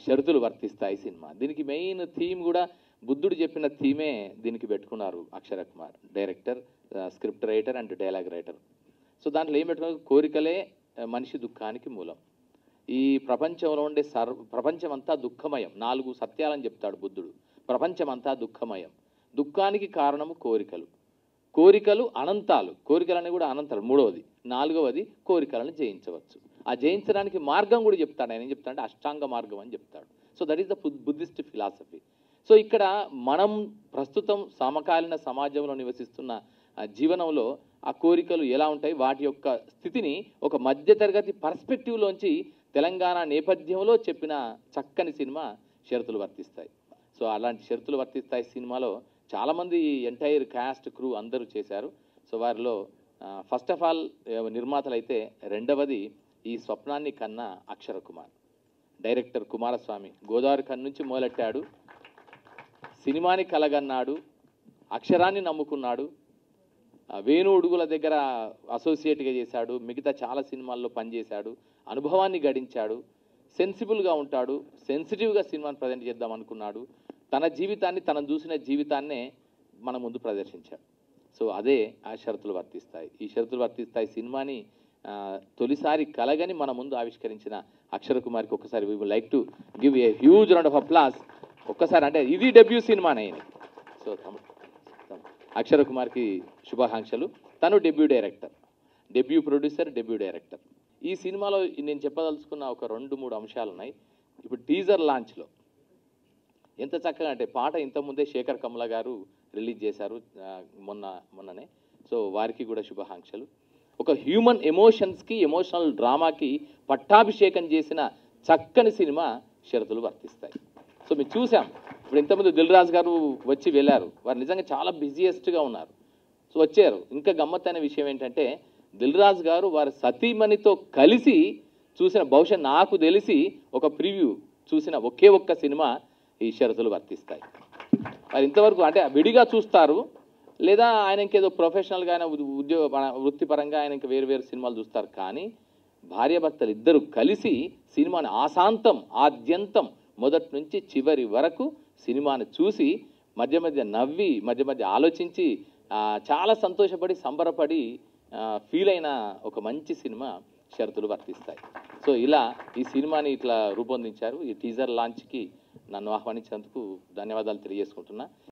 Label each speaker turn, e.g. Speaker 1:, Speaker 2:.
Speaker 1: షరతులు వర్తిస్తాయి సినిమా. దీనికి మెయిన్ థీమ్ కూడా బుద్ధుడు చెప్పిన థీమే దీనికి పెట్టుకున్నారు Akshara Kumar, director, script writer and dialogue writer. So దాంట్లో ఏం పెట్టుకున్నారు, కోరికలే మనిషి దుఃఖానికి మూలం. ఈ ప్రపంచంలో ఉండే ప్రపంచమంతా దుఃఖమయం. 4 సత్యాలని చెప్తాడు బుద్ధుడు. ప్రపంచమంతా దుఃఖమయం. దుఃఖానికి కారణము కోరికలు. కోరికలు అనంతాలు. కోరికలన్నీ కూడా అనంతాలు. 3వది. 4వది కోరికలను జయించవచ్చు. ఆ జయించడానికి మార్గం కూడా చెప్తాడు. ఆయన ఏం చెప్తాడంటే అష్టాంగ మార్గం అని చెప్తాడు. So that is the Buddhist philosophy. So ఇక్కడ మనం ప్రస్తుతం సమకాలీన సమాజంలో నివసిస్తున్న జీవనంలో ఆ కోరికలు ఎలా ఉంటాయి, వాటి యొక్క స్థితిని ఒక మధ్యతరగతి పర్స్పెక్టివ్లోంచి తెలంగాణ నేపథ్యంలో చెప్పిన చక్కని సినిమా షరతులు వర్తిస్తాయి. సో అలాంటి షరతులు వర్తిస్తాయి సినిమాలో చాలామంది ఎంటైర్ క్యాస్ట్ క్రూ అందరూ చేశారు. సో వారిలో ఫస్ట్ ఆఫ్ ఆల్ నిర్మాతలు అయితే, రెండవది ఈ స్వప్నాన్ని కన్నా అక్షర కుమార్, డైరెక్టర్ కుమారస్వామి. గోదావరి కన్ను నుంచి మొదలెట్టాడు, సినిమాని కలగన్నాడు, అక్షరాన్ని నమ్ముకున్నాడు, వేణు ఉడుగుల దగ్గర అసోసియేట్గా చేశాడు, మిగతా చాలా సినిమాల్లో పనిచేశాడు, అనుభవాన్ని గడించాడు, సెన్సిబుల్గా ఉంటాడు, సెన్సిటివ్గా సినిమాని ప్రజెంట్ చేద్దాం అనుకున్నాడు, తన జీవితాన్ని, తనను చూసిన జీవితాన్నే మన ముందు ప్రదర్శించాడు. సో అదే ఆ షరతులు వర్తిస్తాయి. ఈ షరతులు వర్తిస్తాయి సినిమాని తొలిసారి కలగని మన ముందు ఆవిష్కరించిన అక్షర కుమార్కి ఒక్కసారి we would like to give a huge round of applause. ఒక్కసారి, అంటే ఇది డెబ్యూ సినిమానే. సో అక్షర కుమార్కి శుభాకాంక్షలు. తను debut director, debut producer, debut director. ఈ సినిమాలో నేను చెప్పదలుచుకున్న ఒక 2-3 అంశాలు ఉన్నాయి. ఇప్పుడు టీజర్ లాంచ్లో ఎంత చక్కగా అంటే, పాట ఇంతకుముందే శేఖర్ కమల గారు రిలీజ్ చేశారు మొన్ననే. సో వారికి కూడా శుభాకాంక్షలు. ఒక హ్యూమన్ ఎమోషన్స్కి, ఎమోషనల్ డ్రామాకి పట్టాభిషేకం చేసిన చక్కని సినిమా షరతులు వర్తిస్తాయి. సో మీరు చూసాం, ఇప్పుడు ఇంతకుముందు దిల్ రాజు గారు వచ్చి వెళ్ళారు. వారు నిజంగా చాలా బిజీయెస్ట్గా ఉన్నారు. సో వచ్చారు. ఇంకా గమ్మత్తైన విషయం ఏంటంటే, దిల్ రాజు గారు వారి సతీమణితో కలిసి చూసిన, బహుశా నాకు తెలిసి ఒక ప్రివ్యూ చూసిన ఒకే ఒక్క సినిమా ఈ షరతులు వర్తిస్తాయి. వారు ఇంతవరకు అంటే విడిగా చూస్తారు, లేదా ఆయన ఇంకేదో ప్రొఫెషనల్గా ఆయన వృత్తిపరంగా ఆయన ఇంకా వేరు వేరు సినిమాలు చూస్తారు. కానీ భార్యాభర్తలు ఇద్దరు కలిసి సినిమాని ఆశాంతం, ఆద్యంతం, మొదటి నుంచి చివరి వరకు సినిమాని చూసి మధ్య మధ్య నవ్వి, మధ్య మధ్య ఆలోచించి చాలా సంతోషపడి, సంబరపడి ఫీల్ అయిన ఒక మంచి సినిమా షరతులు వర్తిస్తాయి. సో ఇలా ఈ సినిమాని ఇట్లా రూపొందించారు. ఈ టీజర్ లాంచ్కి నన్ను ఆహ్వానించినందుకు ధన్యవాదాలు తెలియజేసుకుంటున్నా.